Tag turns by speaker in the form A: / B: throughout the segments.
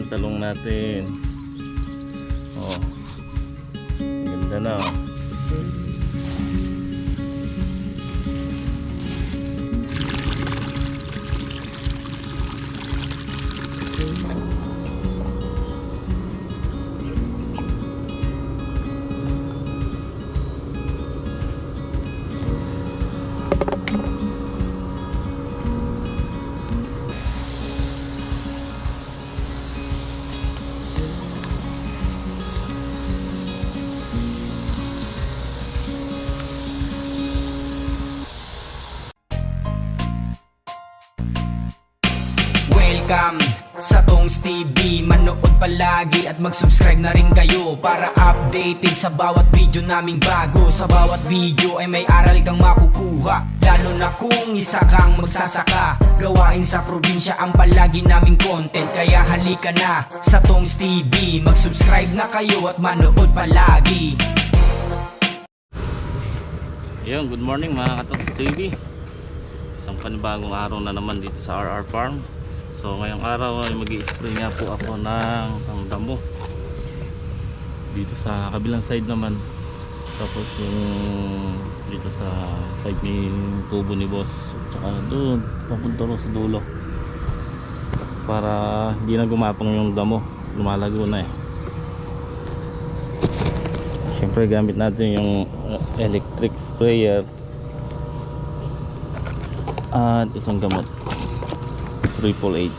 A: yung talong natin. Oh, ganda na.
B: Welcome sa Tongs TV. Manood palagi at mag-subscribe na rin kayo para updated sa bawat video naming bago. Sa bawat video ay may aral kang makukuha, lalo na kung isa kang magsasaka. Gawain sa probinsya ang palagi naming content, kaya halika na sa Tongs TV. Mag-subscribe na kayo at manood palagi.
A: Ayun, good morning mga Katongs TV. Isang panibagong araw na naman dito sa RR Farm. So ngayong araw ay mag-i-spray nga po ako ng pangdamo dito sa kabilang side naman, tapos yung dito sa side ni tubo ni boss, tsaka doon papunta rin sa dulo para hindi na gumapang yung damo, lumalago na eh. Siyempre gamit natin yung electric sprayer at itong gamot 888.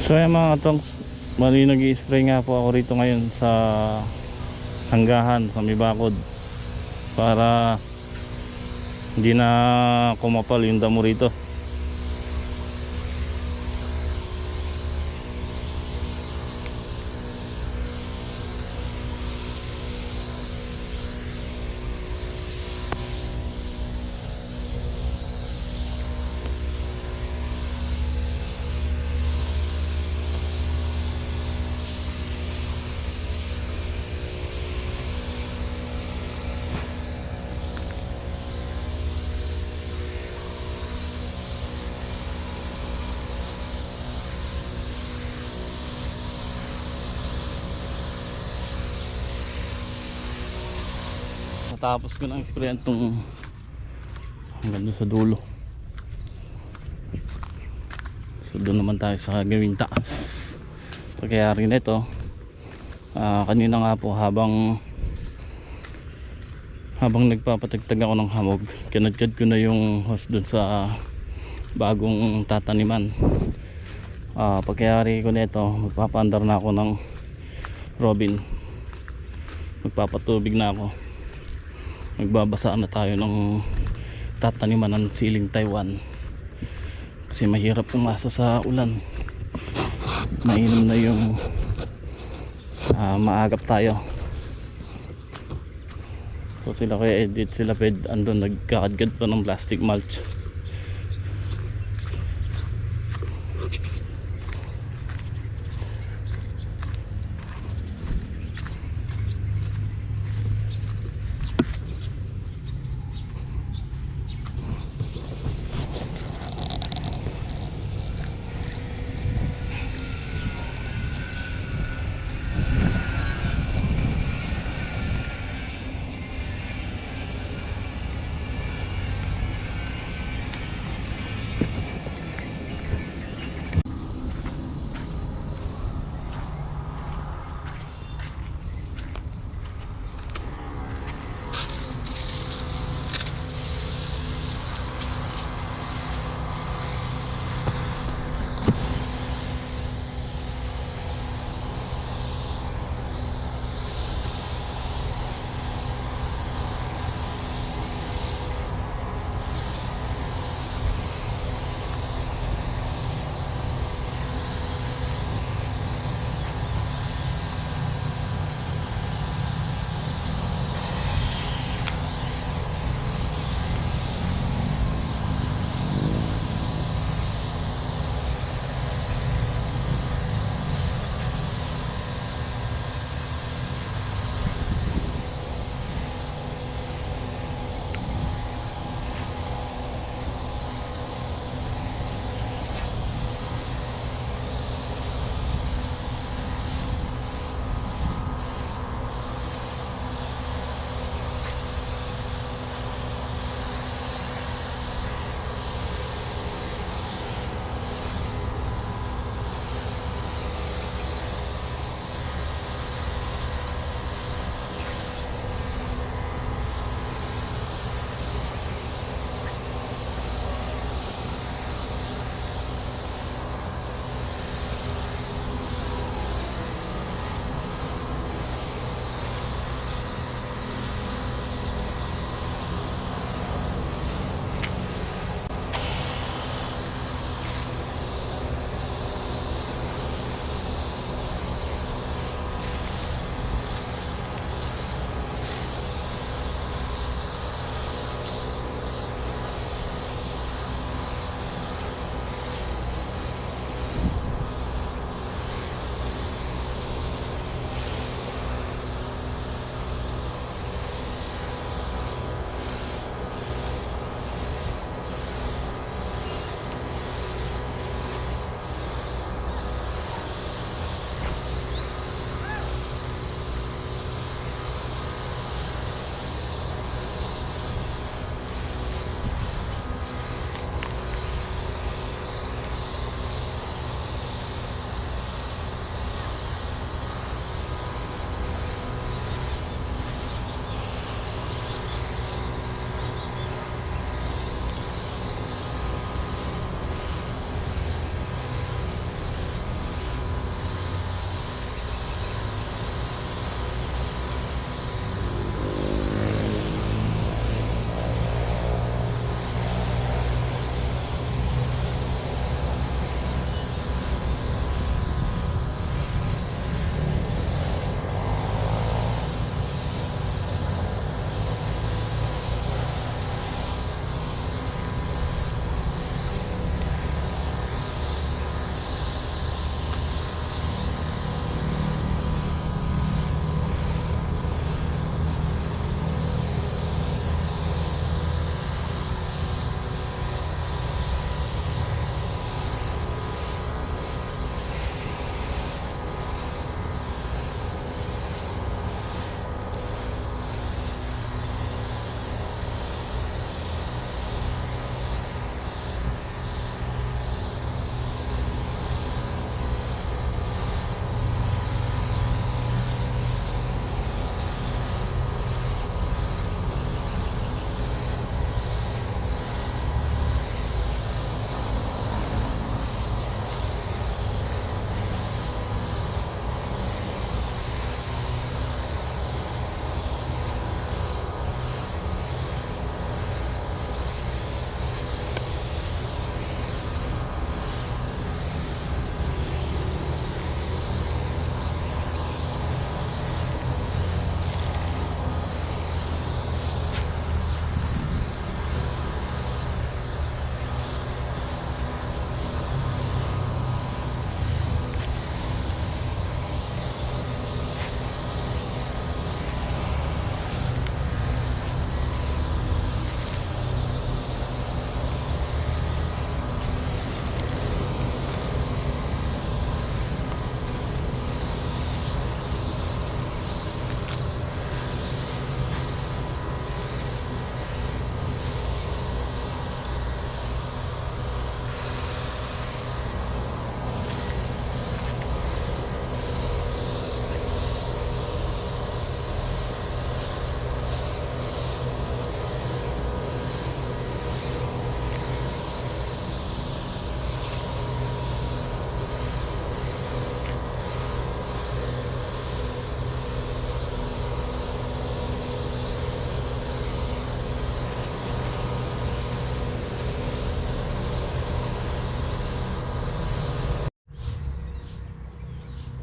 A: So yan mga katongs, mali nag-i-spray nga po ako rito ngayon sa hanggahan sa may bakod para hindi na kumapal yung damo rito. Natapos ko ng sprayan itong hanggang doon sa dulo. So doon naman tayo sa gawing taas. Pagkayari na ito, kanina nga po habang nagpapatagtag ako ng hamog, kinadkad ko na yung hose doon sa bagong tataniman. Pagkayari ko na ito, magpapaandar na ako ng robin, magpapatubig na ako, magbabasa na tayo ng tataniman ng siling Taiwan kasi mahirap umasa sa ulan. Mainam na yung maagap tayo. So sila kaya edit, sila ped andun nagkakadgad pa ng plastic mulch.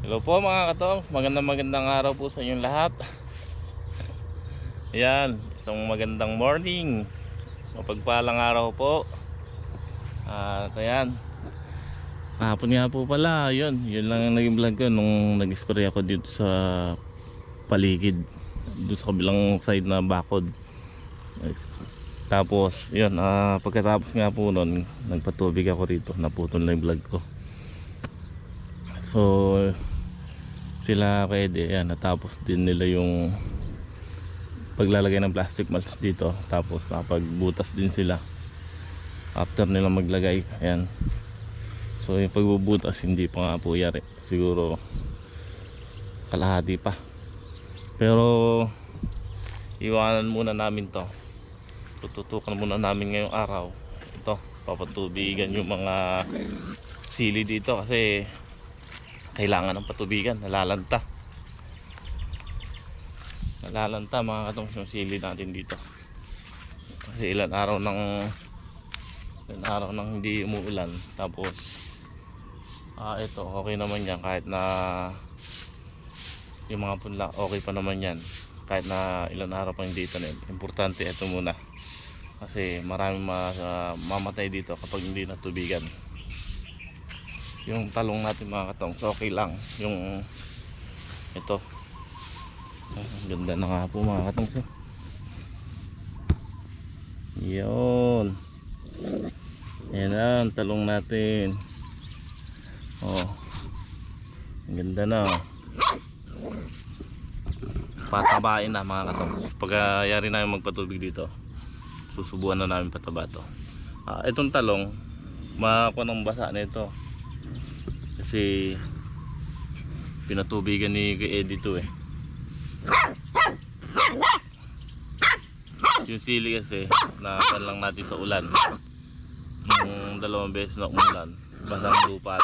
A: Hello po mga katongs, magandang araw po sa inyong lahat. Ayan, isang magandang morning, mapagpalang araw po. At ayan, kahapon nga po pala, yun lang ang naging vlog ko nung nag-spray ako dito sa paligid, dito sa kabilang side na bakod. Tapos yun, pagkatapos nga po nun, nagpatubig ako rito, naputol na yung vlog ko. So sila pwede, yan, natapos din nila yung paglalagay ng plastic mulch dito. Tapos nakapagbutas din sila after nila maglagay, ayan. So yung pagbubutas hindi pa nga po yari, siguro kalahati pa. Pero iwanan muna namin to, tututukan muna namin ngayong araw. Ito, papatubigan yung mga sili dito kasi kailangan ng patubigan, nalalanta mga katongs yung sili natin dito kasi ilan araw nang hindi umuulan. Tapos ito okay naman yan, kahit na yung mga punla okay pa naman yan, kahit na ilan araw pa hindi itanim. Importante ito muna kasi maraming mamatay dito kapag hindi natubigan. Yung talong natin mga katong, so okay lang. Yung ito, ang ganda na nga po mga katong, so yun, yan na ang talong natin. Oh, ang ganda na, patabain na mga katong. Pag yari namin magpatubig dito, susubuan na namin pataba to. Itong talong makakuha ng basa nito kasi pinatubigan ni Eddie to eh. Yung sili kasi nakakan lang natin sa ulan, yung 2 beses na umulan, basang lupa.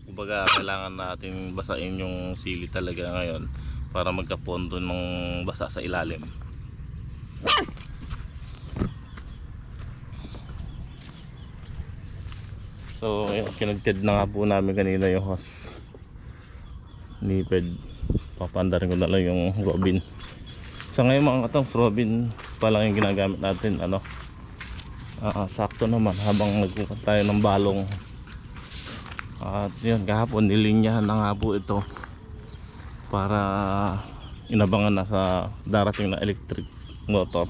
A: Kumbaga kailangan natin basain yung sili talaga ngayon para magkapondo ng basa sa ilalim. So kinagtid na nga po namin kanina yung hose, nipid. Papandarin ko na lang yung robin. Sa ngayon mga katong, robin pa lang yung ginagamit natin. Sakto naman habang nagkukat tayo ng balong. At yun, kahapon nilinyahan na nga po ito para inabangan na sa darating na electric motor.